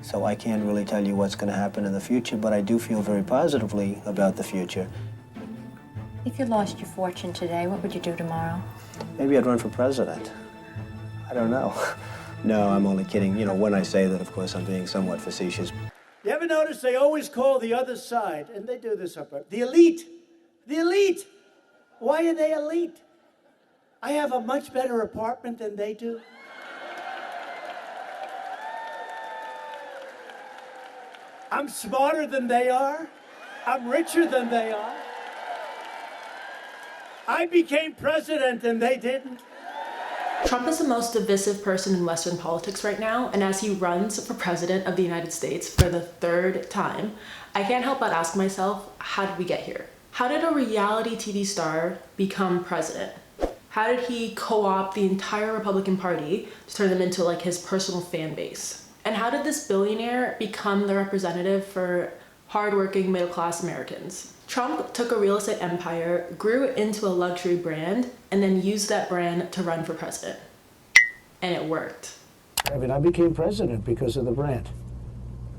So I can't really tell you what's going to happen in the future, but I do feel very positively about the future. If you lost your fortune today, what would you do tomorrow? Maybe I'd run for president. I don't know. No, I'm only kidding. You know, when I say that, of course, I'm being somewhat facetious. You ever notice they always call the other side, and they do this up, the elite? The elite! Why are they elite? I have a much better apartment than they do. I'm smarter than they are. I'm richer than they are. I became president and they didn't. Trump is the most divisive person in Western politics right now, and as he runs for president of the United States for the third time, I can't help but ask myself, how did we get here? How did a reality TV star become president? How did he co-opt the entire Republican Party to turn them into like his personal fan base? And how did this billionaire become the representative for hardworking middle-class Americans? Trump took a real estate empire, grew it into a luxury brand, and then used that brand to run for president. And it worked. I mean, I became president because of the brand.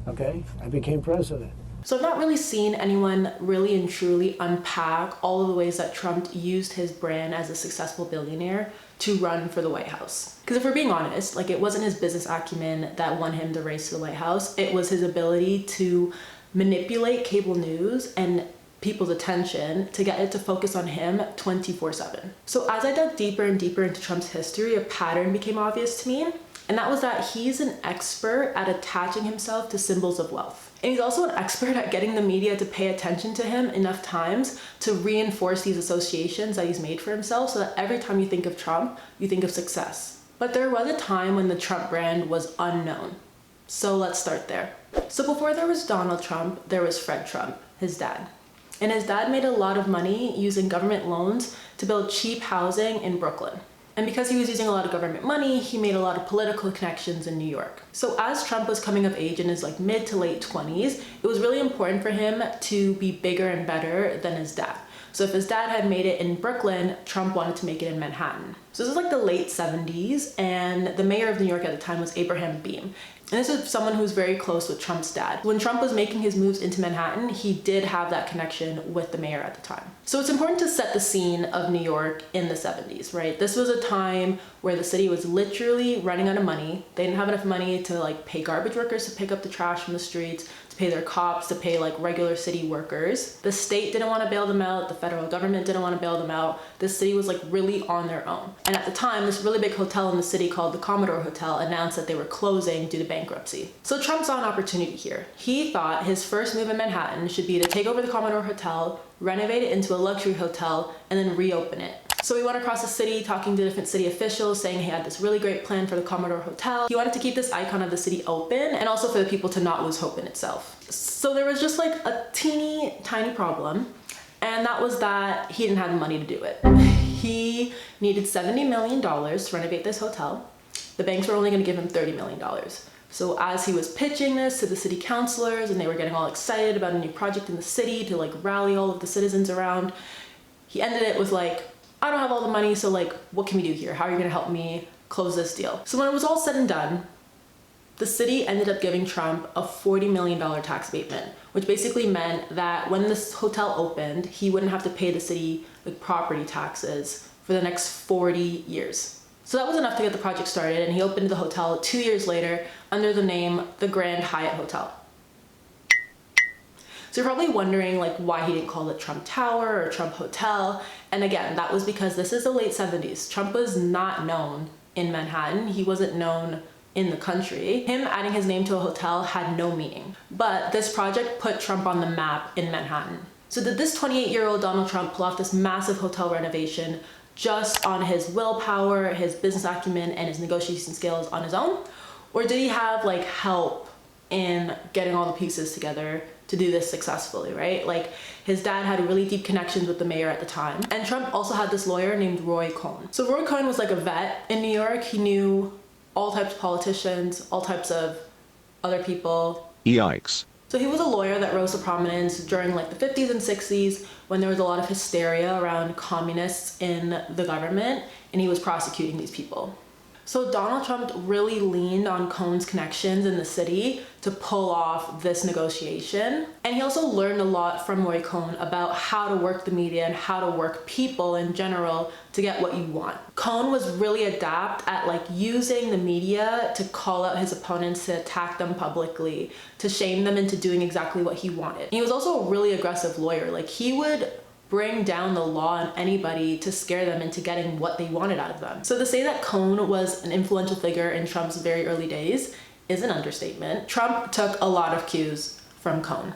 Okay? I became president. So I've not really seen anyone really and truly unpack all of the ways that Trump used his brand as a successful billionaire to run for the White House. Because if we're being honest, like, it wasn't his business acumen that won him the race to the White House. It was his ability to manipulate cable news and people's attention to get it to focus on him 24/7. So as I dug deeper and deeper into Trump's history, a pattern became obvious to me, and that was that he's an expert at attaching himself to symbols of wealth. And he's also an expert at getting the media to pay attention to him enough times to reinforce these associations that he's made for himself so that every time you think of Trump, you think of success. But there was a time when the Trump brand was unknown. So let's start there. So before there was Donald Trump, there was Fred Trump, his dad. And his dad made a lot of money using government loans to build cheap housing in Brooklyn. And because he was using a lot of government money, he made a lot of political connections in New York. So as Trump was coming of age in his like mid to late 20s, it was really important for him to be bigger and better than his dad. So if his dad had made it in Brooklyn, Trump wanted to make it in Manhattan. So this was like the late 70s, and the mayor of New York at the time was Abraham Beame. And this is someone who's very close with Trump's dad. When Trump was making his moves into Manhattan, he did have that connection with the mayor at the time. So it's important to set the scene of New York in the 70s, right? This was a time where the city was literally running out of money. They didn't have enough money to like pay garbage workers to pick up the trash from the streets, to pay their cops, to pay like regular city workers. The state didn't want to bail them out. The federal government didn't want to bail them out. The city was like really on their own. And at the time, this really big hotel in the city called the Commodore Hotel announced that they were closing due to bankruptcy. So Trump saw an opportunity here. He thought his first move in Manhattan should be to take over the Commodore Hotel, renovate it into a luxury hotel, and then reopen it. So he went across the city talking to different city officials saying he had this really great plan for the Commodore Hotel. He wanted to keep this icon of the city open and also for the people to not lose hope in itself. So there was just like a teeny tiny problem, and that was that he didn't have the money to do it. He needed $70 million to renovate this hotel. The banks were only going to give him $30 million. So as he was pitching this to the city councilors and they were getting all excited about a new project in the city to like rally all of the citizens around, he ended it with like, I don't have all the money, so like, what can we do here? How are you gonna help me close this deal? So when it was all said and done, the city ended up giving Trump a $40 million tax abatement, which basically meant that when this hotel opened, he wouldn't have to pay the city like property taxes for the next 40 years. So that was enough to get the project started, and he opened the hotel 2 years later under the name the Grand Hyatt Hotel. So you're probably wondering like why he didn't call it Trump Tower or Trump Hotel. And again, that was because this is the late 70s. Trump was not known in Manhattan. He wasn't known in the country. Him adding his name to a hotel had no meaning. But this project put Trump on the map in Manhattan. So did this 28-year-old Donald Trump pull off this massive hotel renovation just on his willpower, his business acumen, and his negotiation skills on his own? Or did he have like help in getting all the pieces together to do this successfully, right? Like his dad had really deep connections with the mayor at the time. And Trump also had this lawyer named Roy Cohn. So Roy Cohn was like a vet in New York. He knew all types of politicians, all types of other people. Yikes. So he was a lawyer that rose to prominence during like the 50s and 60s when there was a lot of hysteria around communists in the government, and he was prosecuting these people. So Donald Trump really leaned on Cohn's connections in the city to pull off this negotiation. And he also learned a lot from Roy Cohn about how to work the media and how to work people in general to get what you want. Cohn was really adept at like using the media to call out his opponents, to attack them publicly, to shame them into doing exactly what he wanted. He was also a really aggressive lawyer. Like he would bring down the law on anybody to scare them into getting what they wanted out of them. So to say that Cohn was an influential figure in Trump's very early days is an understatement. Trump took a lot of cues from Cohn.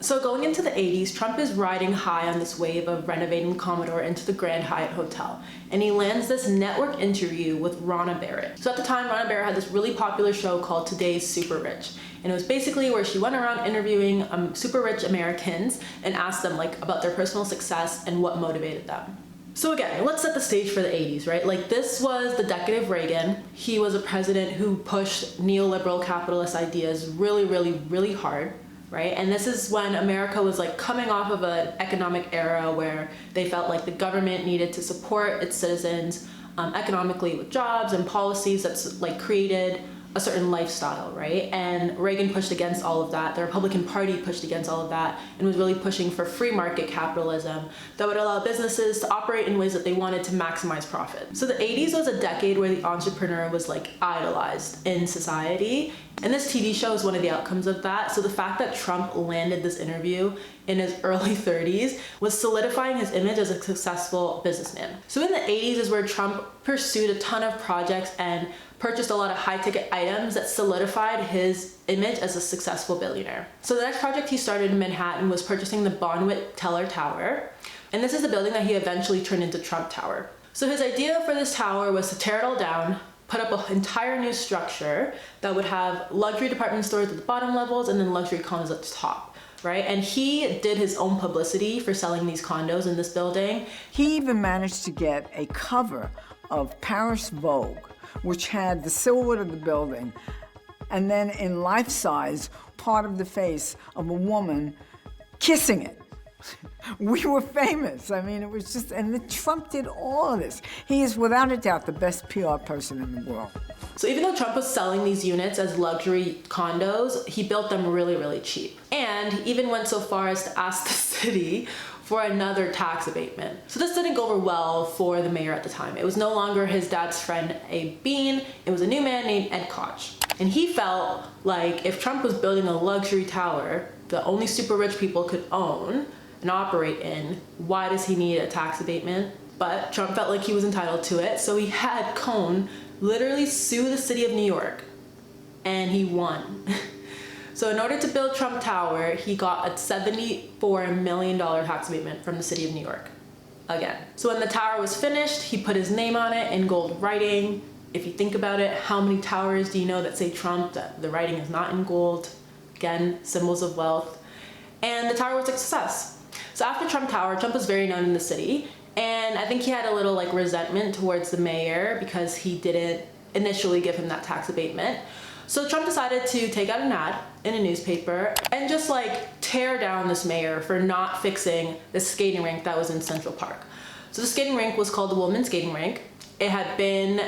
So going into the 80s, Trump is riding high on this wave of renovating Commodore into the Grand Hyatt Hotel. And he lands this network interview with Ronna Barrett. So at the time, Ronna Barrett had this really popular show called Today's Super Rich. And it was basically where she went around interviewing super rich Americans and asked them like about their personal success and what motivated them. So again, let's set the stage for the 80s, right? Like this was the decade of Reagan. He was a president who pushed neoliberal capitalist ideas really, really, really hard. Right? And this is when America was like coming off of an economic era where they felt like the government needed to support its citizens economically with jobs and policies that's like created a certain lifestyle, right? And Reagan pushed against all of that. The Republican Party pushed against all of that and was really pushing for free market capitalism that would allow businesses to operate in ways that they wanted to maximize profit. So the 80s was a decade where the entrepreneur was like idolized in society. And this TV show is one of the outcomes of that. So the fact that Trump landed this interview in his early 30s was solidifying his image as a successful businessman. So in the 80s is where Trump pursued a ton of projects and purchased a lot of high-ticket items that solidified his image as a successful billionaire. So the next project he started in Manhattan was purchasing the Bonwit Teller Tower. And this is the building that he eventually turned into Trump Tower. So his idea for this tower was to tear it all down, put up an entire new structure that would have luxury department stores at the bottom levels and then luxury condos at the top, right? And he did his own publicity for selling these condos in this building. He even managed to get a cover of Paris Vogue, which had the silhouette of the building, and then in life size, part of the face of a woman kissing it. We were famous. I mean, it was just, and Trump did all of this. He is without a doubt the best PR person in the world. So even though Trump was selling these units as luxury condos, he built them really, really cheap. And he even went so far as to ask the city for another tax abatement. So this didn't go over well for the mayor at the time. It was no longer his dad's friend, Abe Bean. It was a new man named Ed Koch. And he felt like if Trump was building a luxury tower that only super rich people could own and operate in, why does he need a tax abatement? But Trump felt like he was entitled to it, so he had Cohn literally sue the city of New York, and he won. So in order to build Trump Tower, he got a $74 million tax abatement from the city of New York, again. So when the tower was finished, he put his name on it in gold writing. If you think about it, how many towers do you know that say Trump, that the writing is not in gold? Again, symbols of wealth. And the tower was a success. So after Trump Tower, Trump was very known in the city, and I think he had a little like resentment towards the mayor because he didn't initially give him that tax abatement. So Trump decided to take out an ad in a newspaper and just like tear down this mayor for not fixing the skating rink that was in Central Park. So the skating rink was called the Women's Skating Rink. It had been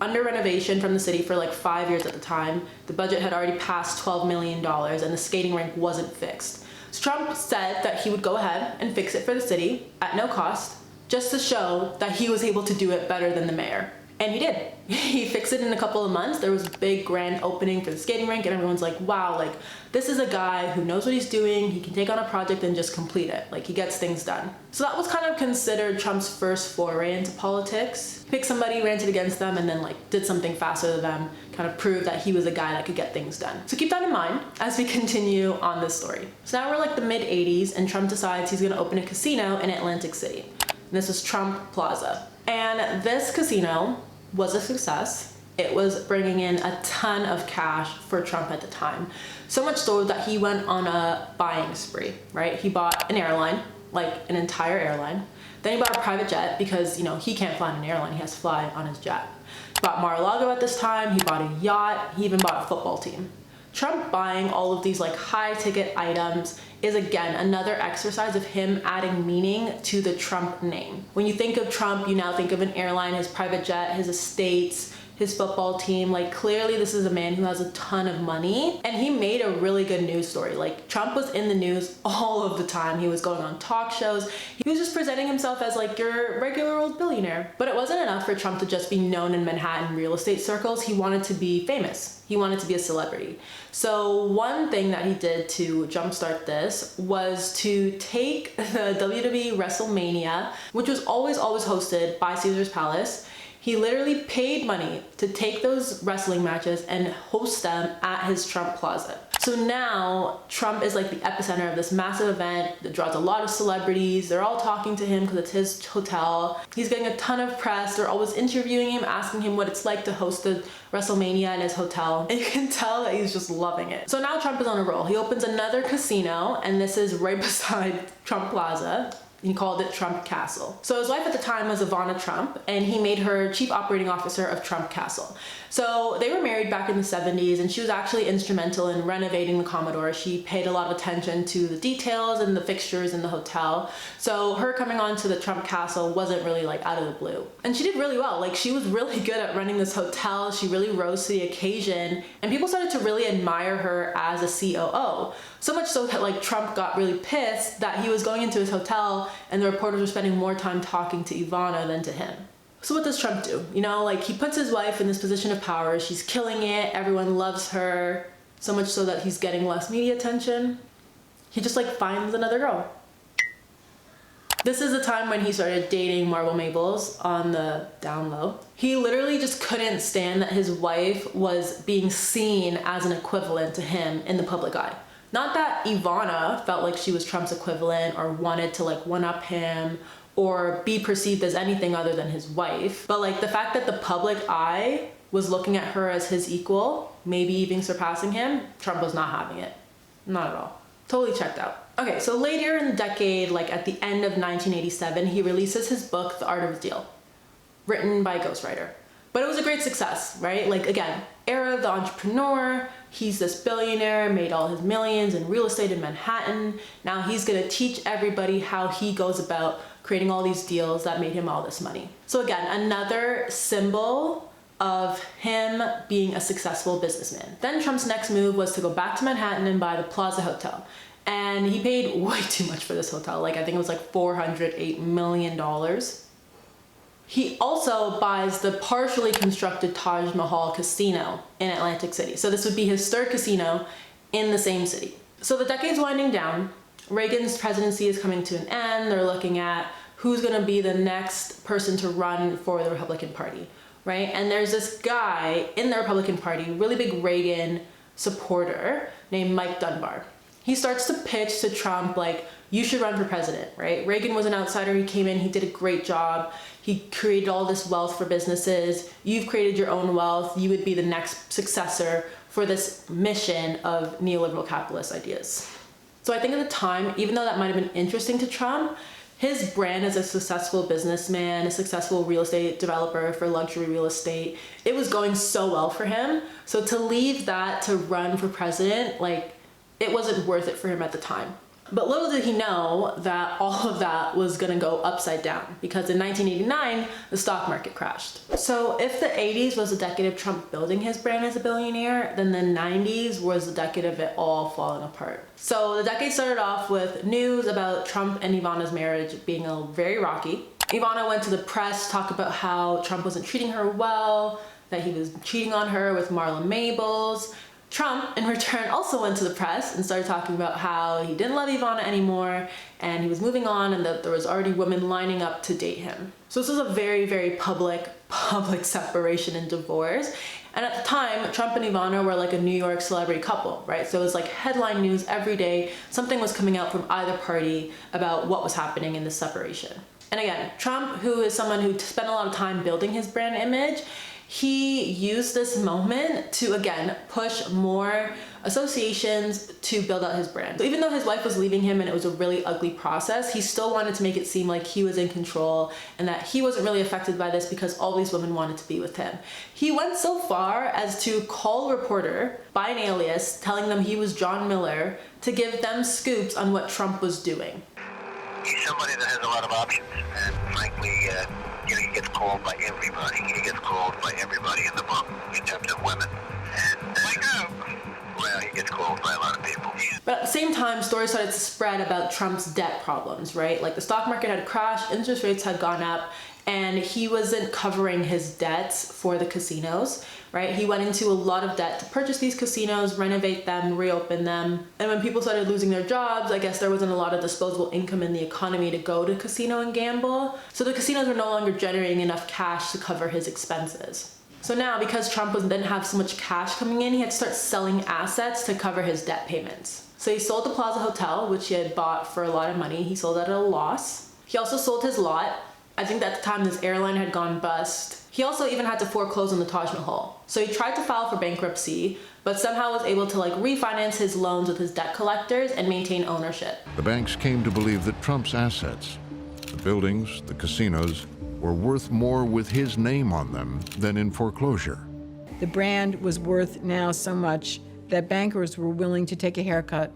under renovation from the city for like 5 years at the time. The budget had already passed $12 million and the skating rink wasn't fixed. So Trump said that he would go ahead and fix it for the city at no cost, just to show that he was able to do it better than the mayor. And he did. He fixed it in a couple of months. There was a big grand opening for the skating rink and everyone's like, wow, like this is a guy who knows what he's doing. He can take on a project and just complete it. Like he gets things done. So that was kind of considered Trump's first foray into politics. Pick somebody, ranted against them, and then like did something faster than them, kind of proved that he was a guy that could get things done. So keep that in mind as we continue on this story. So now we're like the mid 80s and Trump decides he's gonna open a casino in Atlantic City. And this is Trump Plaza. And this casino was a success. It was bringing in a ton of cash for Trump at the time. So much so that he went on a buying spree, right? He bought an airline, like an entire airline. Then he bought a private jet because, you know, he can't fly on an airline, he has to fly on his jet. He bought Mar-a-Lago at this time, he bought a yacht, he even bought a football team. Trump buying all of these like high ticket items is again another exercise of him adding meaning to the Trump name. When you think of Trump, you now think of an airline, his private jet, his estates, his football team. Like, clearly this is a man who has a ton of money, and he made a really good news story. Like, Trump was in the news all of the time. He was going on talk shows. He was just presenting himself as like your regular old billionaire. But it wasn't enough for Trump to just be known in Manhattan real estate circles. He wanted to be famous. He wanted to be a celebrity. So one thing that he did to jumpstart this was to take the WWE WrestleMania, which was always hosted by Caesar's Palace. He literally paid money to take those wrestling matches and host them at his Trump Plaza. So now Trump is like the epicenter of this massive event that draws a lot of celebrities. They're all talking to him because it's his hotel. He's getting a ton of press. They're always interviewing him, asking him what it's like to host a WrestleMania in his hotel. And you can tell that he's just loving it. So now Trump is on a roll. He opens another casino, and this is right beside Trump Plaza. He called it Trump Castle. So his wife at the time was Ivana Trump, and he made her chief operating officer of Trump Castle. So they were married back in the 70s, and she was actually instrumental in renovating the Commodore. She paid a lot of attention to the details and the fixtures in the hotel. So her coming on to the Trump Castle wasn't really like out of the blue. And she did really well. Like, she was really good at running this hotel. She really rose to the occasion, and people started to really admire her as a COO. So much so that like Trump got really pissed that he was going into his hotel and the reporters were spending more time talking to Ivana than to him. So what does Trump do? You know, like, he puts his wife in this position of power. She's killing it. Everyone loves her. So much so that he's getting less media attention. He just like finds another girl. This is the time when he started dating Marble Maples on the down low. He literally just couldn't stand that his wife was being seen as an equivalent to him in the public eye. Not that Ivana felt like she was Trump's equivalent or wanted to like one-up him or be perceived as anything other than his wife, but like the fact that the public eye was looking at her as his equal, maybe even surpassing him, Trump was not having it. Not at all. Totally checked out. Okay, so later in the decade, like at the end of 1987, he releases his book, The Art of the Deal, written by a ghostwriter. But it was a great success, right? Like, again, era of the entrepreneur. He's this billionaire, made all his millions in real estate in Manhattan. Now he's gonna teach everybody how he goes about creating all these deals that made him all this money. So again, another symbol of him being a successful businessman. Then Trump's next move was to go back to Manhattan and buy the Plaza Hotel. And he paid way too much for this hotel. Like, I think it was like $408 million. He also buys the partially constructed Taj Mahal Casino in Atlantic City. So this would be his third casino in the same city. So the decade's winding down. Reagan's presidency is coming to an end. They're looking at who's gonna be the next person to run for the Republican Party, right? And there's this guy in the Republican Party, really big Reagan supporter, named Mike Dunbar. He starts to pitch to Trump like, you should run for president, right? Reagan was an outsider. He came in, he did a great job. He created all this wealth for businesses. You've created your own wealth. You would be the next successor for this mission of neoliberal capitalist ideas. So I think at the time, even though that might have been interesting to Trump, his brand as a successful businessman, a successful real estate developer for luxury real estate, it was going so well for him. So to leave that to run for president, like, it wasn't worth it for him at the time. But little did he know that all of that was gonna go upside down, because in 1989, the stock market crashed. So if the 80s was a decade of Trump building his brand as a billionaire, then the 90s was the decade of it all falling apart. So the decade started off with news about Trump and Ivana's marriage being very rocky. Ivana went to the press to talk about how Trump wasn't treating her well, that he was cheating on her with Marla Maples. Trump, in return, also went to the press and started talking about how he didn't love Ivana anymore and he was moving on, and that there was already women lining up to date him. So this was a very, very public separation and divorce. And at the time, Trump and Ivana were like a New York celebrity couple, right? So it was like headline news every day. Something was coming out from either party about what was happening in this separation. And again, Trump, who is someone who spent a lot of time building his brand image, he used this moment to, again, push more associations to build out his brand. So even though his wife was leaving him and it was a really ugly process, he still wanted to make it seem like he was in control and that he wasn't really affected by this because all these women wanted to be with him. He went so far as to call a reporter by an alias, telling them he was John Miller, to give them scoops on what Trump was doing. He's somebody that has a lot of options, and frankly, He gets called by everybody. He gets called by everybody in the book, in terms of women. And like well, he gets called by a lot of people. But at the same time, stories started to spread about Trump's debt problems, right? Like the stock market had crashed, interest rates had gone up, and he wasn't covering his debts for the casinos, right? He went into a lot of debt to purchase these casinos, renovate them, reopen them. And when people started losing their jobs, I guess there wasn't a lot of disposable income in the economy to go to casino and gamble. So the casinos were no longer generating enough cash to cover his expenses. So now, because Trump didn't have so much cash coming in, he had to start selling assets to cover his debt payments. So he sold the Plaza Hotel, which he had bought for a lot of money. He sold it at a loss. He also sold his lot. I think at the time this airline had gone bust. He also even had to foreclose on the Taj Mahal. So he tried to file for bankruptcy, but somehow was able to refinance his loans with his debt collectors and maintain ownership. The banks came to believe that Trump's assets, the buildings, the casinos, were worth more with his name on them than in foreclosure. The brand was worth now so much that bankers were willing to take a haircut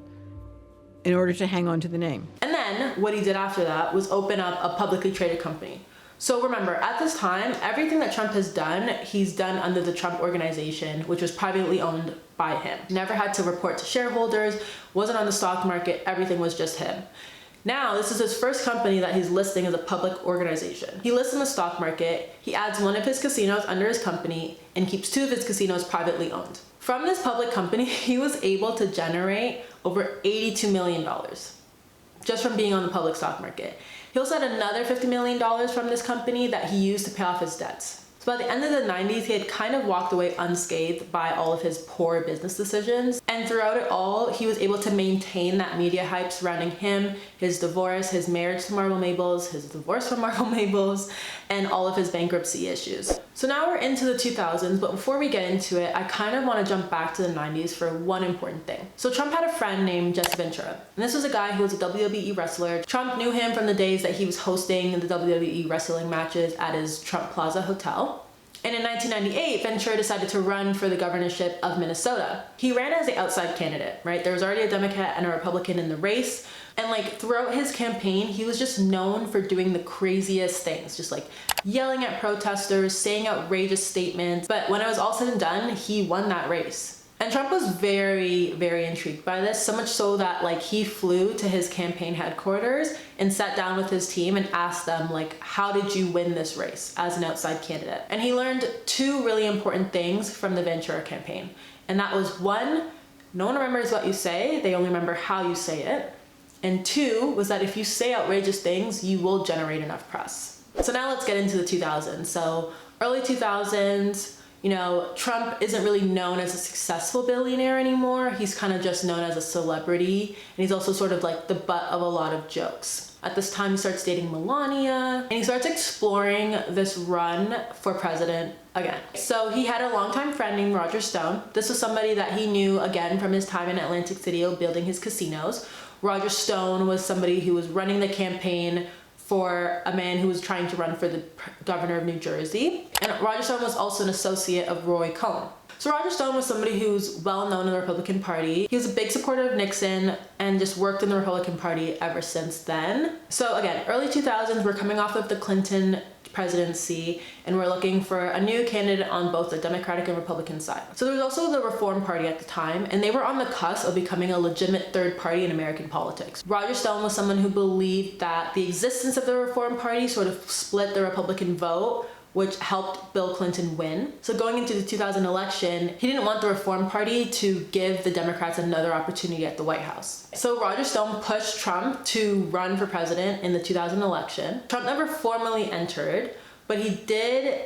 in order to hang on to the name. And then what he did after that was open up a publicly traded company. So remember, at this time, everything that Trump has done, he's done under the Trump Organization, which was privately owned by him. Never had to report to shareholders, wasn't on the stock market, everything was just him. Now, this is his first company that he's listing as a public organization. He lists in the stock market, he adds one of his casinos under his company, and keeps two of his casinos privately owned. From this public company, he was able to generate over $82 million just from being on the public stock market. He also had another $50 million from this company that he used to pay off his debts. So by the end of the 90s, he had kind of walked away unscathed by all of his poor business decisions. And throughout it all, he was able to maintain that media hype surrounding him, his divorce, his marriage to Margot Maples, his divorce from Margot Maples, and all of his bankruptcy issues. So now we're into the 2000s, but before we get into it, I kind of want to jump back to the 90s for one important thing. So Trump had a friend named Jesse Ventura, and this was a guy who was a WWE wrestler. Trump knew him from the days that he was hosting the WWE wrestling matches at his Trump Plaza Hotel. And in 1998, Ventura decided to run for the governorship of Minnesota. He ran as the outside candidate, right? There was already a Democrat and a Republican in the race. And throughout his campaign, he was just known for doing the craziest things, just yelling at protesters, saying outrageous statements. But when it was all said and done, he won that race. And Trump was very, very intrigued by this, so much so that he flew to his campaign headquarters and sat down with his team and asked them how did you win this race as an outside candidate? And he learned two really important things from the Ventura campaign. And that was one, no one remembers what you say, they only remember how you say it. And two was that if you say outrageous things, you will generate enough press. So now let's get into the 2000s. So early 2000s, Trump isn't really known as a successful billionaire anymore. He's kind of just known as a celebrity. And he's also sort of the butt of a lot of jokes. At this time, he starts dating Melania, and he starts exploring this run for president again. So he had a longtime friend named Roger Stone. This was somebody that he knew, again, from his time in Atlantic City building his casinos. Roger Stone was somebody who was running the campaign for a man who was trying to run for the governor of New Jersey. And Roger Stone was also an associate of Roy Cohn. So Roger Stone was somebody who's well known in the Republican Party. He was a big supporter of Nixon and just worked in the Republican Party ever since then. So again, early 2000s, we're coming off of the Clinton presidency, and we're looking for a new candidate on both the Democratic and Republican side. So there was also the Reform Party at the time, and they were on the cusp of becoming a legitimate third party in American politics. Roger Stone was someone who believed that the existence of the Reform Party sort of split the Republican vote, which helped Bill Clinton win. So going into the 2000 election, he didn't want the Reform Party to give the Democrats another opportunity at the White House. So Roger Stone pushed Trump to run for president in the 2000 election. Trump never formally entered, but he did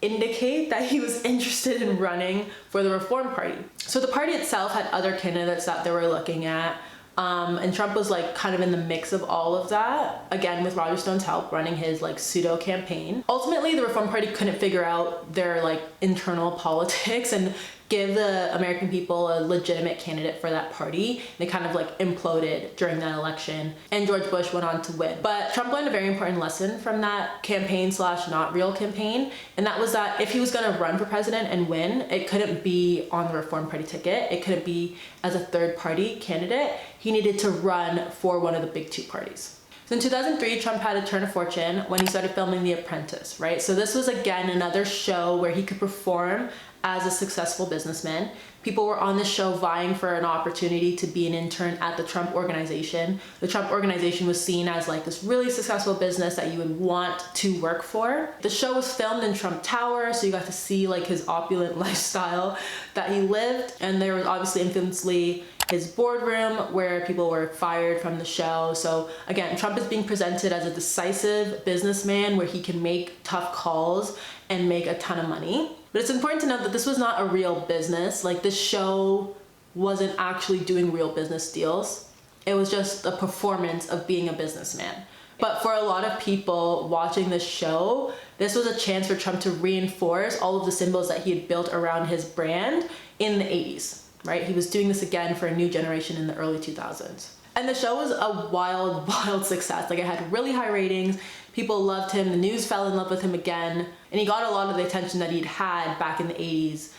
indicate that he was interested in running for the Reform Party. So the party itself had other candidates that they were looking at. And Trump was kind of in the mix of all of that, again with Roger Stone's help running his pseudo campaign. Ultimately, the Reform Party couldn't figure out their internal politics and give the American people a legitimate candidate for that party. They kind of imploded during that election, and George Bush went on to win. But Trump learned a very important lesson from that campaign / not real campaign, and that was that if he was going to run for president and win, it couldn't be on the Reform Party ticket. It couldn't be as a third party candidate. He needed to run for one of the big two parties. So in 2003, Trump had a turn of fortune when he started filming The Apprentice, right? So this was again another show where he could perform as a successful businessman. People were on the show vying for an opportunity to be an intern at the Trump Organization. The Trump Organization was seen as like this really successful business that you would want to work for. The show was filmed in Trump Tower, so you got to see like his opulent lifestyle that he lived. And there was obviously infamously his boardroom where people were fired from the show. So again, Trump is being presented as a decisive businessman where he can make tough calls and make a ton of money. But it's important to note that this was not a real business. Like, this show wasn't actually doing real business deals. It was just a performance of being a businessman. But for a lot of people watching this show, this was a chance for Trump to reinforce all of the symbols that he had built around his brand in the 80s, right? He was doing this again for a new generation in the early 2000s. And the show was a wild, wild success. Like, it had really high ratings. People loved him. The news fell in love with him again. And he got a lot of the attention that he'd had back in the 80s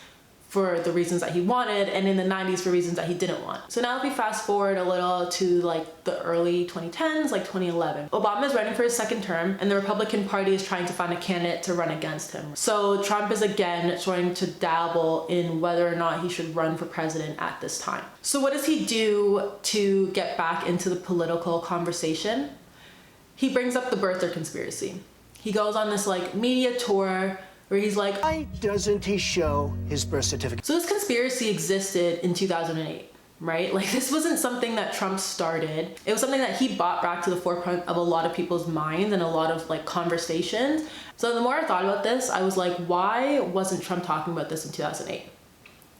for the reasons that he wanted, and in the 90s for reasons that he didn't want. So now if we fast forward a little to like the early 2010s, like 2011, Obama is running for his second term, and the Republican Party is trying to find a candidate to run against him. So Trump is again trying to dabble in whether or not he should run for president at this time. So what does he do to get back into the political conversation? He brings up the birther conspiracy. He goes on this like media tour where he's like, why doesn't he show his birth certificate? So this conspiracy existed in 2008, right? Like, this wasn't something that Trump started. It was something that he brought back to the forefront of a lot of people's minds and a lot of like conversations. So the more I thought about this, I was like, why wasn't Trump talking about this in 2008?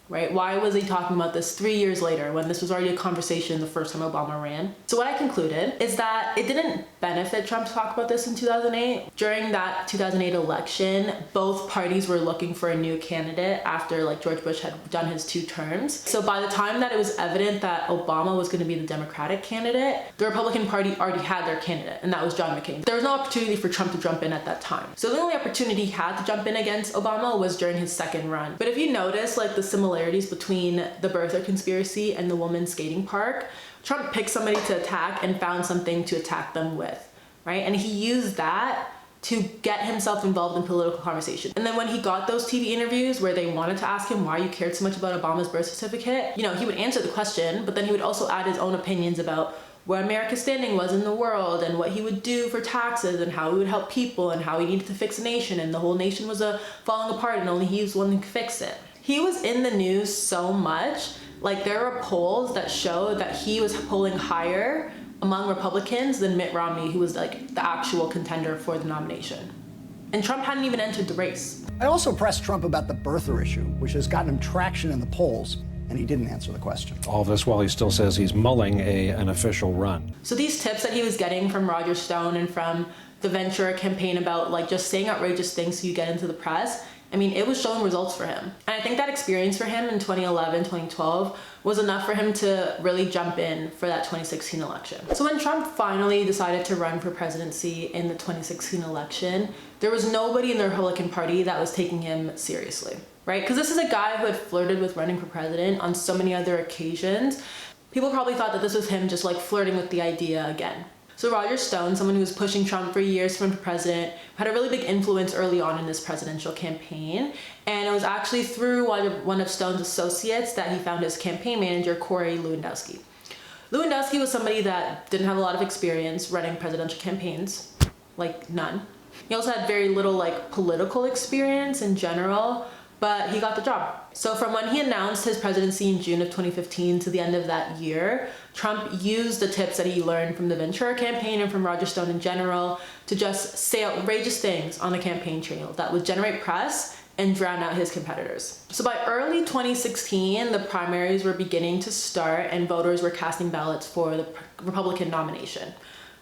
Right? Why was he talking about this 3 years later when this was already a conversation the first time Obama ran? So what I concluded is that it didn't benefit Trump to talk about this in 2008. During that 2008 election, both parties were looking for a new candidate after like George Bush had done his 2 terms. So by the time that it was evident that Obama was going to be the Democratic candidate, the Republican Party already had their candidate, and that was John McCain. There was no opportunity for Trump to jump in at that time. So the only opportunity he had to jump in against Obama was during his second run. But if you notice like the similarities between the birther conspiracy and the women's skating park, Trump picked somebody to attack and found something to attack them with, right? And he used that to get himself involved in political conversation. And then when he got those TV interviews where they wanted to ask him why you cared so much about Obama's birth certificate, you know, he would answer the question, but then he would also add his own opinions about where America's standing was in the world and what he would do for taxes and how he would help people and how he needed to fix the nation, and the whole nation was falling apart and only he was the one who could fix it. He was in the news so much, like there were polls that showed that he was polling higher among Republicans than Mitt Romney, who was like the actual contender for the nomination. And Trump hadn't even entered the race. I also pressed Trump about the birther issue, which has gotten him traction in the polls, and he didn't answer the question. All this while he still says he's mulling an official run. So these tips that he was getting from Roger Stone and from the Ventura campaign about like just saying outrageous things so you get into the press, I mean, it was showing results for him. And I think that experience for him in 2011, 2012 was enough for him to really jump in for that 2016 election. So when Trump finally decided to run for presidency in the 2016 election, there was nobody in the Republican Party that was taking him seriously, right? Because this is a guy who had flirted with running for president on so many other occasions. People probably thought that this was him just like flirting with the idea again. So Roger Stone, someone who was pushing Trump for years to run for president, had a really big influence early on in this presidential campaign. And it was actually through one of Stone's associates that he found his campaign manager, Corey Lewandowski. Lewandowski was somebody that didn't have a lot of experience running presidential campaigns, like none. He also had very little like political experience in general, but he got the job. So from when he announced his presidency in June of 2015 to the end of that year, Trump used the tips that he learned from the Ventura campaign and from Roger Stone in general to just say outrageous things on the campaign trail that would generate press and drown out his competitors. So by early 2016, the primaries were beginning to start and voters were casting ballots for the Republican nomination.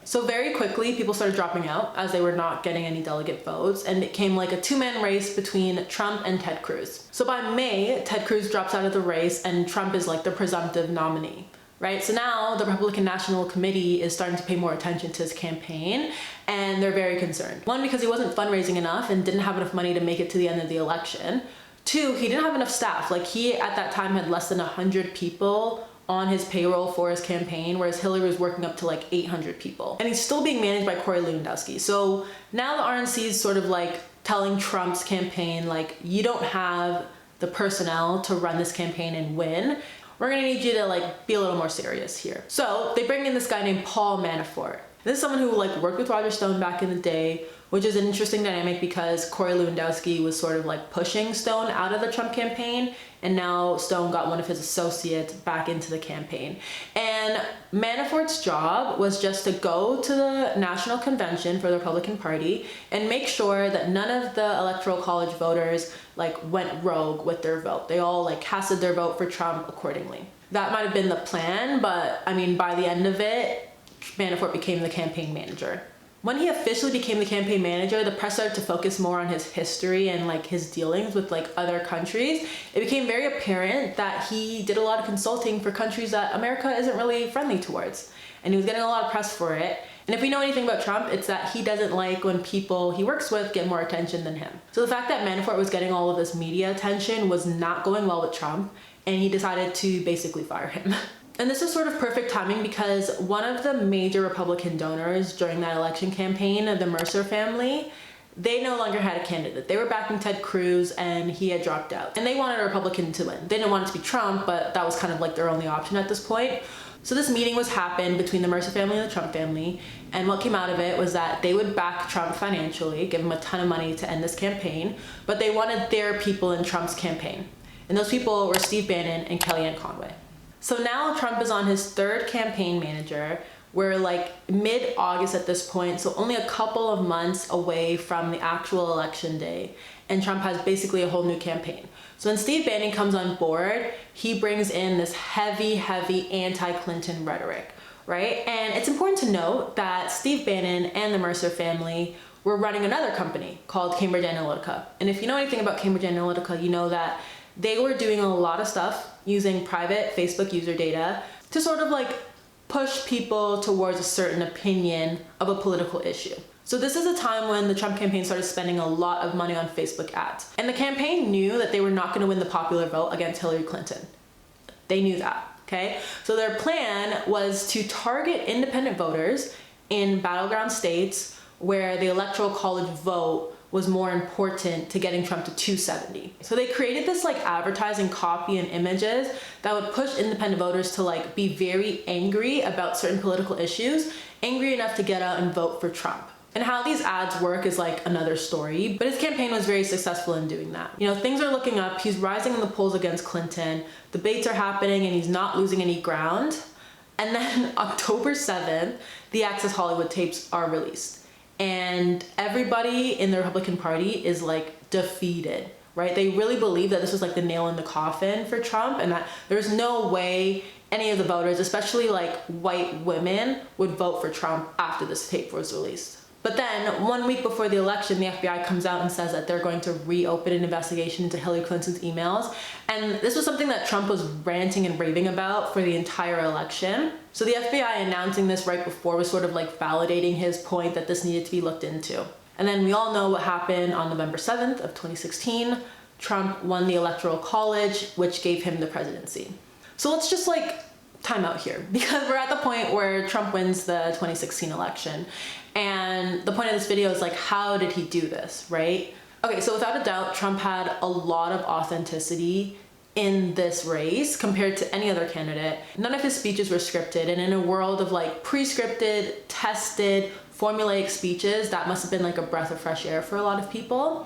So very quickly, people started dropping out as they were not getting any delegate votes, and it became like a 2-man race between Trump and Ted Cruz. So by May, Ted Cruz drops out of the race and Trump is like the presumptive nominee, right? So now the Republican National Committee is starting to pay more attention to his campaign, and they're very concerned. 1, because he wasn't fundraising enough and didn't have enough money to make it to the end of the election. 2, he didn't have enough staff. Like, he at that time had less than 100 people on his payroll for his campaign, whereas Hillary was working up to like 800 people. And he's still being managed by Corey Lewandowski. So now the RNC is sort of like telling Trump's campaign, like, you don't have the personnel to run this campaign and win. We're gonna need you to like be a little more serious here. So they bring in this guy named Paul Manafort. This is someone who like worked with Roger Stone back in the day, which is an interesting dynamic because Corey Lewandowski was sort of like pushing Stone out of the Trump campaign, and now Stone got one of his associates back into the campaign. And Manafort's job was just to go to the National Convention for the Republican Party and make sure that none of the Electoral College voters like went rogue with their vote. They all like casted their vote for Trump accordingly. That might have been the plan, but I mean, by the end of it, Manafort became the campaign manager. When he officially became the campaign manager, the press started to focus more on his history and like his dealings with like other countries. It became very apparent that he did a lot of consulting for countries that America isn't really friendly towards. And he was getting a lot of press for it. And if we know anything about Trump, it's that he doesn't like when people he works with get more attention than him. So the fact that Manafort was getting all of this media attention was not going well with Trump, and he decided to basically fire him. And this is sort of perfect timing because one of the major Republican donors during that election campaign, the Mercer family, they no longer had a candidate. They were backing Ted Cruz and he had dropped out. And they wanted a Republican to win. They didn't want it to be Trump, but that was kind of like their only option at this point. So this meeting was happened between the Mercer family and the Trump family. And what came out of it was that they would back Trump financially, give him a ton of money to end this campaign, but they wanted their people in Trump's campaign. And those people were Steve Bannon and Kellyanne Conway. So now Trump is on his third campaign manager. We're like mid-August at this point, so only a couple of months away from the actual election day. And Trump has basically a whole new campaign. So when Steve Bannon comes on board, he brings in this heavy anti-Clinton rhetoric, right? And it's important to note that Steve Bannon and the Mercer family were running another company called Cambridge Analytica. And if you know anything about Cambridge Analytica, you know that they were doing a lot of stuff using private Facebook user data to sort of like push people towards a certain opinion of a political issue. So this is a time when the Trump campaign started spending a lot of money on Facebook ads. And the campaign knew that they were not going to win the popular vote against Hillary Clinton. They knew that, okay? So their plan was to target independent voters in battleground states where the Electoral College vote was more important to getting Trump to 270. So they created this like advertising copy and images that would push independent voters to like be very angry about certain political issues, angry enough to get out and vote for Trump. And how these ads work is like another story, but his campaign was very successful in doing that. You know, things are looking up, he's rising in the polls against Clinton, debates are happening and he's not losing any ground. And then October 7th, the Access Hollywood tapes are released. And everybody in the Republican Party is like defeated, right? They really believe that this was like the nail in the coffin for Trump and that there's no way any of the voters, especially like white women, would vote for Trump after this tape was released. But then 1 week before the election, the FBI comes out and says that they're going to reopen an investigation into Hillary Clinton's emails. And this was something that Trump was ranting and raving about for the entire election. So the FBI announcing this right before was sort of like validating his point that this needed to be looked into. And then we all know what happened on November 7th of 2016. Trump won the Electoral College, which gave him the presidency. So let's just like time out here because we're at the point where Trump wins the 2016 election. And the point of this video is like, how did he do this, right? Okay, so without a doubt, Trump had a lot of authenticity in this race compared to any other candidate. None of his speeches were scripted, and in a world of like pre-scripted, tested, formulaic speeches, that must have been like a breath of fresh air for a lot of people.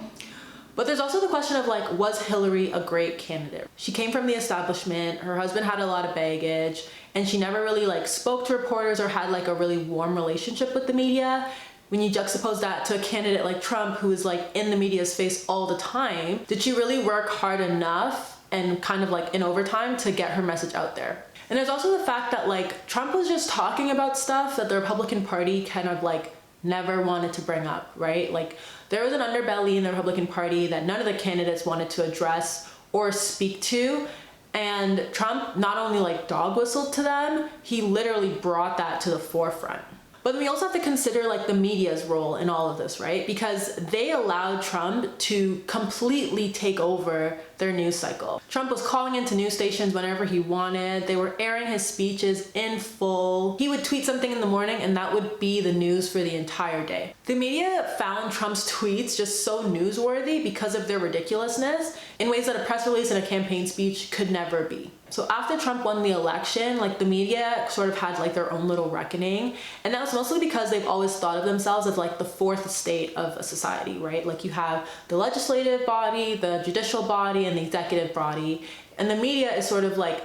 But there's also the question of like, was Hillary a great candidate? She came from the establishment, her husband had a lot of baggage, and she never really like spoke to reporters or had like a really warm relationship with the media. When you juxtapose that to a candidate like Trump, who is like in the media's face all the time, did she really work hard enough and kind of like in overtime to get her message out there? And there's also the fact that like Trump was just talking about stuff that the Republican Party kind of like never wanted to bring up, right? Like there was an underbelly in the Republican Party that none of the candidates wanted to address or speak to. And Trump not only like dog whistled to them, he literally brought that to the forefront. But But then we also have to consider like the media's role in all of this, right? Because they allowed Trump to completely take over their news cycle. Trump was calling into news stations whenever he wanted. They were airing his speeches in full. He would tweet something in the morning and that would be the news for the entire day. The media found Trump's tweets just so newsworthy because of their ridiculousness in ways that a press release and a campaign speech could never be. So after Trump won the election, like the media sort of had like their own little reckoning. And that was mostly because they've always thought of themselves as like the fourth estate of a society, right? Like you have the legislative body, the judicial body, and the executive body. And the media is sort of like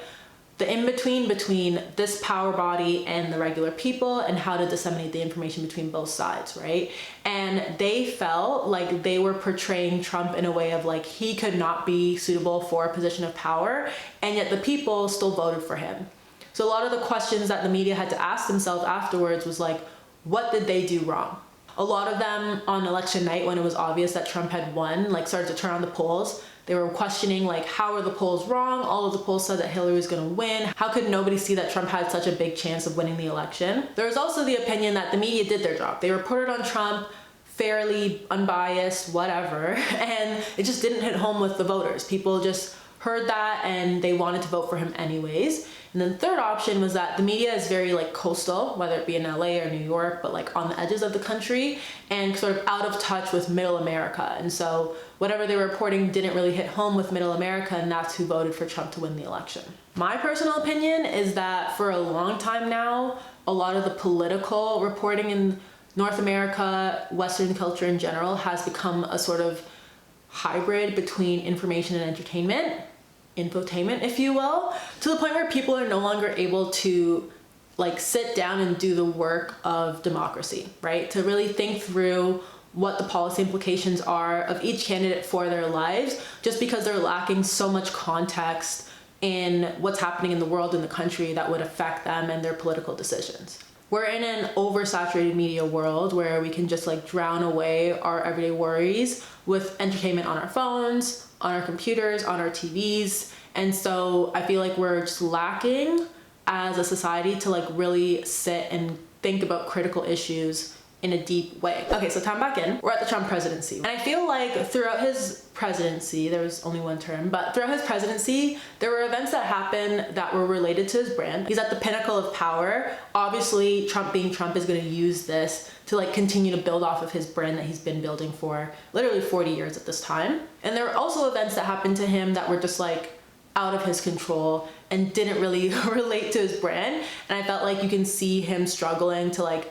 the in-between between this power body and the regular people and how to disseminate the information between both sides, right? And they felt like they were portraying Trump in a way of like he could not be suitable for a position of power, and yet the people still voted for him. So a lot of the questions that the media had to ask themselves afterwards was like, what did they do wrong? A lot of them on election night, when it was obvious that Trump had won, like started to turn on the polls. They were questioning like, how are the polls wrong? All of the polls said that Hillary was gonna win. How could nobody see that Trump had such a big chance of winning the election? There was also the opinion that the media did their job. They reported on Trump fairly, unbiased, whatever, and it just didn't hit home with the voters. People just heard that and they wanted to vote for him anyways. And then the third option was that the media is very like coastal, whether it be in LA or New York, but like on the edges of the country and sort of out of touch with middle America. And so whatever they were reporting didn't really hit home with middle America, and that's who voted for Trump to win the election. My personal opinion is that for a long time now, a lot of the political reporting in North America, Western culture in general, has become a sort of hybrid between information and entertainment. Infotainment, if you will, to the point where people are no longer able to like sit down and do the work of democracy, right? To really think through what the policy implications are of each candidate for their lives, just because they're lacking so much context in what's happening in the world and the country that would affect them and their political decisions. We're in an oversaturated media world where we can just like drown away our everyday worries with entertainment on our phones, on our computers, on our TVs. And so I feel like we're just lacking as a society to like really sit and think about critical issues in a deep way. Okay, so time back in. We're at the Trump presidency. And I feel like throughout his presidency, there was only one term, but throughout his presidency, there were events that happened that were related to his brand. He's at the pinnacle of power. Obviously, Trump being Trump is gonna use this to like continue to build off of his brand that he's been building for literally 40 years at this time. And there were also events that happened to him that were just like out of his control and didn't really relate to his brand. And I felt like you can see him struggling to like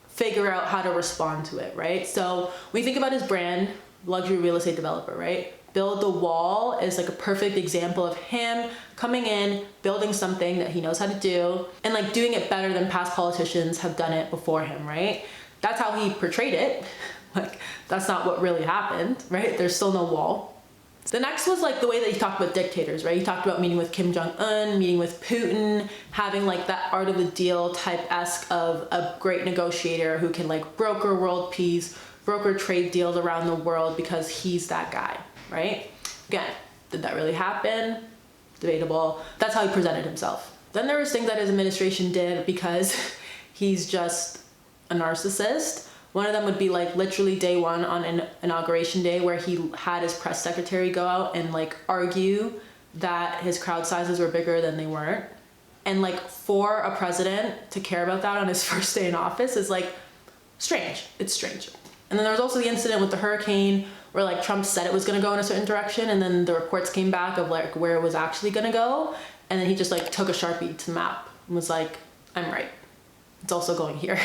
figure out how to respond to it, right? So when you think about his brand, luxury real estate developer, right? Build the Wall is like a perfect example of him coming in, building something that he knows how to do, and like doing it better than past politicians have done it before him, right? That's how he portrayed it. Like, that's not what really happened, right? There's still no wall. The next was like the way that he talked about dictators, right? He talked about meeting with Kim Jong-un, meeting with Putin, having like that art of the deal type-esque of a great negotiator who can like broker world peace, broker trade deals around the world because he's that guy, right? Again, did that really happen? Debatable. That's how he presented himself. Then there was things that his administration did because he's just a narcissist. One of them would be like literally day one on an inauguration day where he had his press secretary go out and like argue that his crowd sizes were bigger than they weren't. And like for a president to care about that on his first day in office is like strange. It's strange. And then there was also the incident with the hurricane where like Trump said it was gonna go in a certain direction and then the reports came back of like where it was actually gonna go. And then he just like took a Sharpie to the map and was like, I'm right. It's also going here.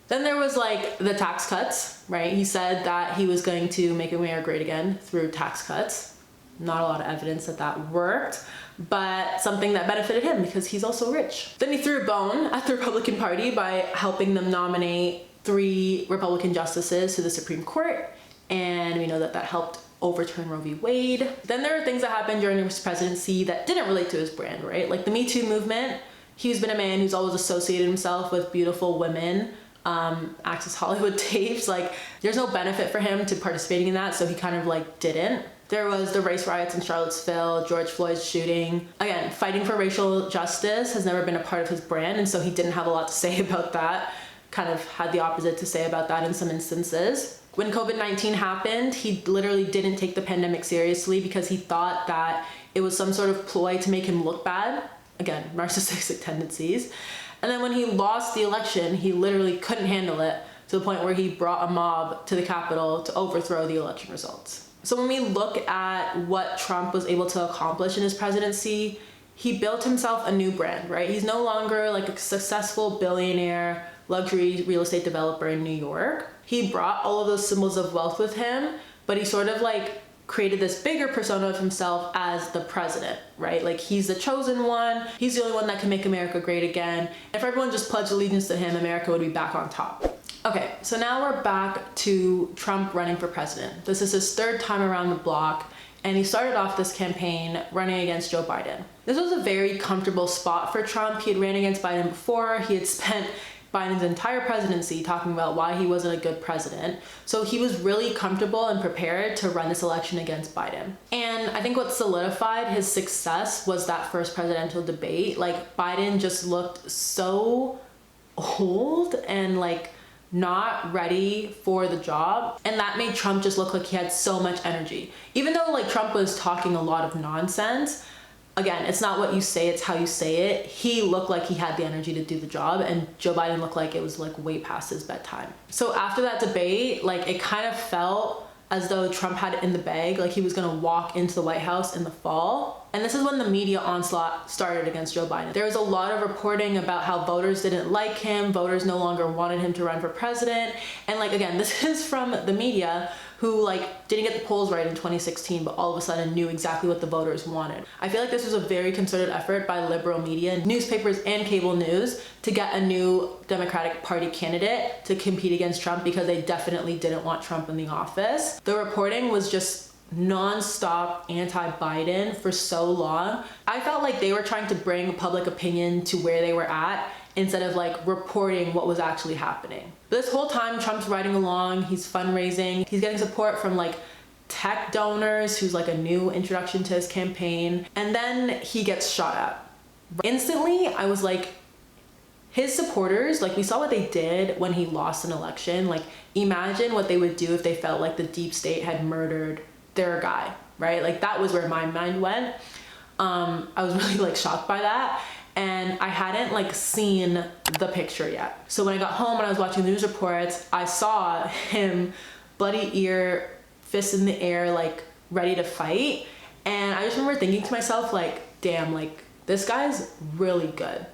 Then there was like the tax cuts, right? He said that he was going to make America great again through tax cuts. Not a lot of evidence that that worked, but something that benefited him because he's also rich. Then he threw a bone at the Republican Party by helping them nominate 3 Republican justices to the Supreme Court. And we know that that helped overturn Roe v. Wade. Then there are things that happened during his presidency that didn't relate to his brand, right? Like the Me Too movement. He's been a man who's always associated himself with beautiful women. Access Hollywood tapes, like there's no benefit for him to participating in that, so he kind of like didn't. There was the race riots in Charlottesville, George Floyd's shooting. Again, fighting for racial justice has never been a part of his brand, and so he didn't have a lot to say about that kind of had the opposite to say about that in some instances. When COVID-19 happened, he literally didn't take the pandemic seriously because he thought that it was some sort of ploy to make him look bad. Again, narcissistic tendencies. And then when he lost the election, he literally couldn't handle it to the point where he brought a mob to the Capitol to overthrow the election results. So when we look at what Trump was able to accomplish in his presidency, he built himself a new brand, right? He's no longer like a successful billionaire, luxury real estate developer in New York. He brought all of those symbols of wealth with him, but he sort of like created this bigger persona of himself as the president, right? Like he's the chosen one. He's the only one that can make America great again. If everyone just pledged allegiance to him, America would be back on top. Okay, so now we're back to Trump running for president. This is his third time around the block, and he started off this campaign running against Joe Biden. This was a very comfortable spot for Trump. He had ran against Biden before. He had spent Biden's entire presidency talking about why he wasn't a good president. So he was really comfortable and prepared to run this election against Biden. And I think what solidified his success was that first presidential debate. Like Biden just looked so old and like not ready for the job, and that made Trump just look like he had so much energy. Even though like Trump was talking a lot of nonsense, again, it's not what you say, it's how you say it. He looked like he had the energy to do the job, and Joe Biden looked like it was like way past his bedtime. So after that debate, like it kind of felt as though Trump had it in the bag, like he was gonna walk into the White House in the fall. And this is when the media onslaught started against Joe Biden. There was a lot of reporting about how voters didn't like him, voters no longer wanted him to run for president. And like, again, this is from the media who like didn't get the polls right in 2016, but all of a sudden knew exactly what the voters wanted. I feel like this was a very concerted effort by liberal media, newspapers and cable news to get a new Democratic Party candidate to compete against Trump because they definitely didn't want Trump in the office. The reporting was just non-stop anti-Biden for so long. I felt like they were trying to bring public opinion to where they were at instead of like reporting what was actually happening. But this whole time Trump's riding along, he's fundraising, he's getting support from like tech donors, who's like a new introduction to his campaign, and then he gets shot at. Instantly, I was like, his supporters, like we saw what they did when he lost an election. Like imagine what they would do if they felt like the deep state had murdered their guy, right? Like that was where my mind went. I was really like shocked by that. And I hadn't like seen the picture yet. So when I got home and I was watching the news reports, I saw him bloody ear, fists in the air, like ready to fight. And I just remember thinking to myself, like, damn, like this guy's really good.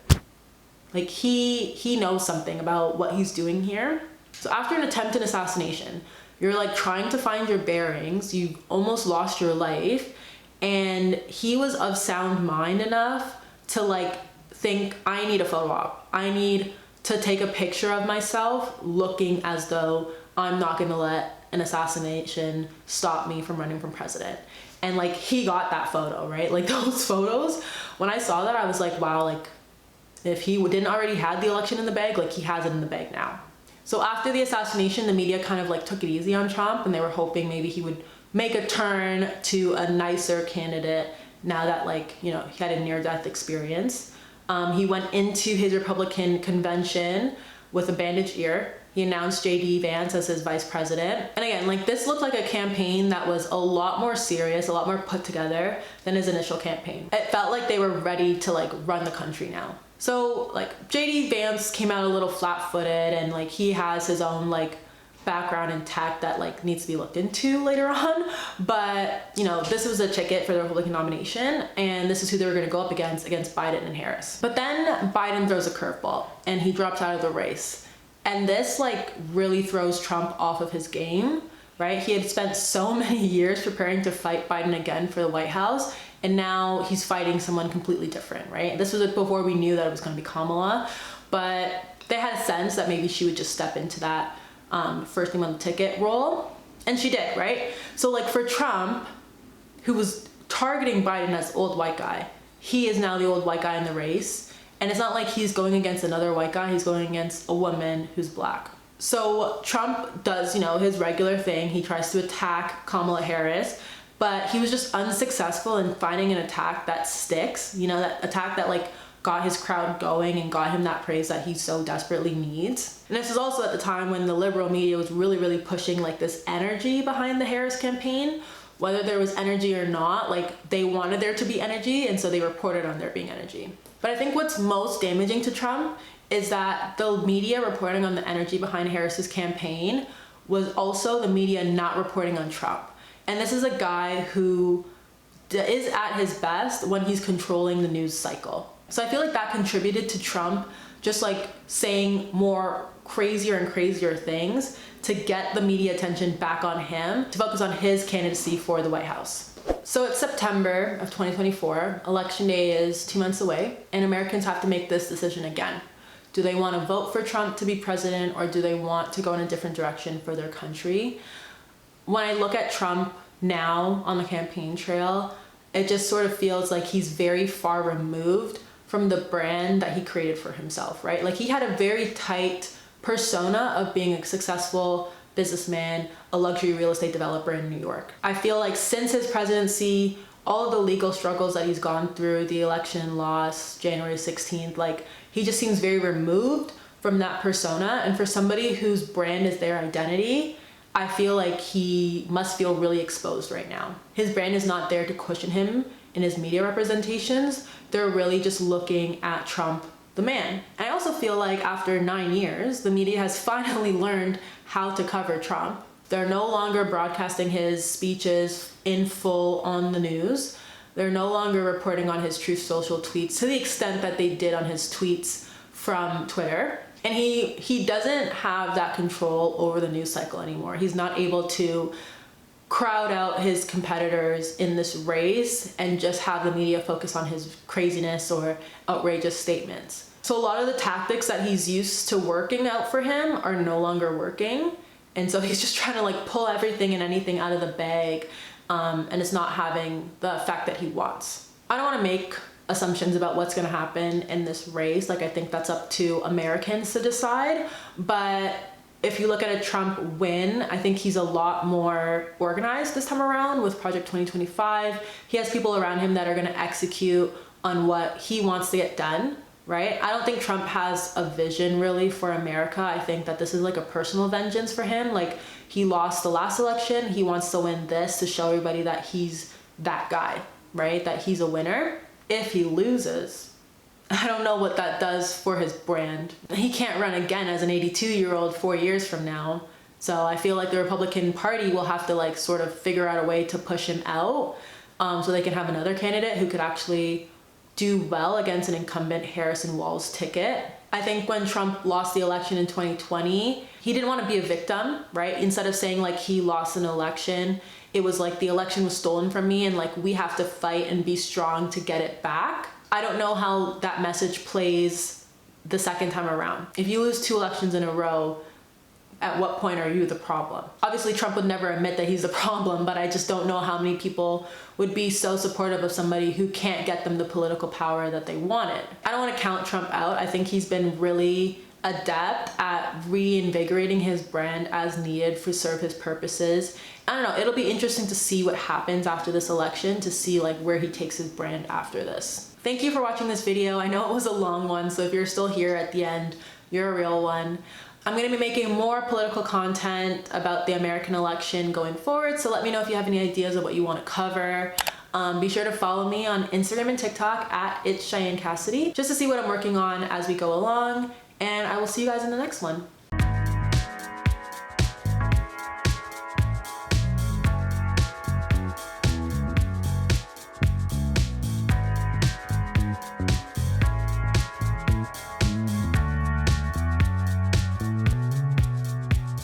Like he knows something about what he's doing here. So after an attempted assassination, you're like trying to find your bearings, you've almost lost your life, and he was of sound mind enough to like think, I need a photo op. I need to take a picture of myself looking as though I'm not gonna let an assassination stop me from running for president. And like he got that photo, right? Like those photos, when I saw that, I was like, wow, like if he didn't already have the election in the bag, like he has it in the bag now. So after the assassination, the media kind of like took it easy on Trump, and they were hoping maybe he would make a turn to a nicer candidate now that like, you know, he had a near-death experience. He went into his Republican convention with a bandaged ear. He announced J.D. Vance as his vice president. And again, like this looked like a campaign that was a lot more serious, a lot more put together than his initial campaign. It felt like they were ready to like run the country now. So like J.D. Vance came out a little flat-footed, and like he has his own like background in tech that like needs to be looked into later on. But you know, this was a ticket for the Republican nomination, and this is who they were going to go up against Biden and Harris. But then Biden throws a curveball and he drops out of the race. And this like really throws Trump off of his game, right? He had spent so many years preparing to fight Biden again for the White House, and now he's fighting someone completely different, right? This was before we knew that it was going to be Kamala, but they had a sense that maybe she would just step into that first name on the ticket role, and she did, right? So like for Trump, who was targeting Biden as old white guy, he is now the old white guy in the race, and it's not like he's going against another white guy, he's going against a woman who's black. So Trump does, you know, his regular thing. He tries to attack Kamala Harris, but he was just unsuccessful in finding an attack that sticks, you know, that attack that like got his crowd going and got him that praise that he so desperately needs. And this is also at the time when the liberal media was really pushing like this energy behind the Harris campaign. Whether there was energy or not, like they wanted there to be energy, and so they reported on there being energy. But I think what's most damaging to Trump is that the media reporting on the energy behind Harris's campaign was also the media not reporting on Trump. And this is a guy who is at his best when he's controlling the news cycle. So I feel like that contributed to Trump just like saying more crazier and crazier things to get the media attention back on him, to focus on his candidacy for the White House. So it's September of 2024, election day is 2 months away, and Americans have to make this decision again. Do they want to vote for Trump to be president, or do they want to go in a different direction for their country? When I look at Trump now on the campaign trail, it just sort of feels like he's very far removed from the brand that he created for himself, right? Like he had a very tight persona of being a successful businessman, a luxury real estate developer in New York. I feel like since his presidency, all of the legal struggles that he's gone through, the election loss, January 16th, like he just seems very removed from that persona. And for somebody whose brand is their identity, I feel like he must feel really exposed right now. His brand is not there to cushion him in his media representations. They're really just looking at Trump, the man. And I also feel like after 9 years, the media has finally learned how to cover Trump. They're no longer broadcasting his speeches in full on the news. They're no longer reporting on his Truth Social tweets to the extent that they did on his tweets from Twitter. And he doesn't have that control over the news cycle anymore. He's not able to crowd out his competitors in this race and just have the media focus on his craziness or outrageous statements. So a lot of the tactics that he's used to working out for him are no longer working. And so he's just trying to like pull everything and anything out of the bag, and it's not having the effect that he wants. I don't want to make assumptions about what's going to happen in this race. Like I think that's up to Americans to decide. But if you look at a Trump win, I think he's a lot more organized this time around with Project 2025. He has people around him that are going to execute on what he wants to get done, right? I don't think Trump has a vision really for America. I think that this is like a personal vengeance for him. Like he lost the last election. He wants to win this to show everybody that he's that guy, right? That he's a winner. If he loses, I don't know what that does for his brand. He can't run again as an 82-year-old 4 years from now. So I feel like the Republican Party will have to like sort of figure out a way to push him out, so they can have another candidate who could actually do well against an incumbent Harrison Walz ticket. I think when Trump lost the election in 2020, he didn't want to be a victim, right? Instead of saying like he lost an election, it was like the election was stolen from me and like we have to fight and be strong to get it back. I don't know how that message plays the second time around. If you lose 2 elections in a row, at what point are you the problem? Obviously Trump would never admit that he's the problem, but I just don't know how many people would be so supportive of somebody who can't get them the political power that they wanted. I don't want to count Trump out. I think he's been really adept at reinvigorating his brand as needed to serve his purposes. I don't know, it'll be interesting to see what happens after this election, to see like where he takes his brand after this. Thank you for watching this video. I know it was a long one, so if you're still here at the end, you're a real one. I'm going to be making more political content about the American election going forward, so let me know if you have any ideas of what you want to cover. Be sure to follow me on Instagram and TikTok at @It'sCheyenneCassidy just to see what I'm working on as we go along, and I will see you guys in the next one.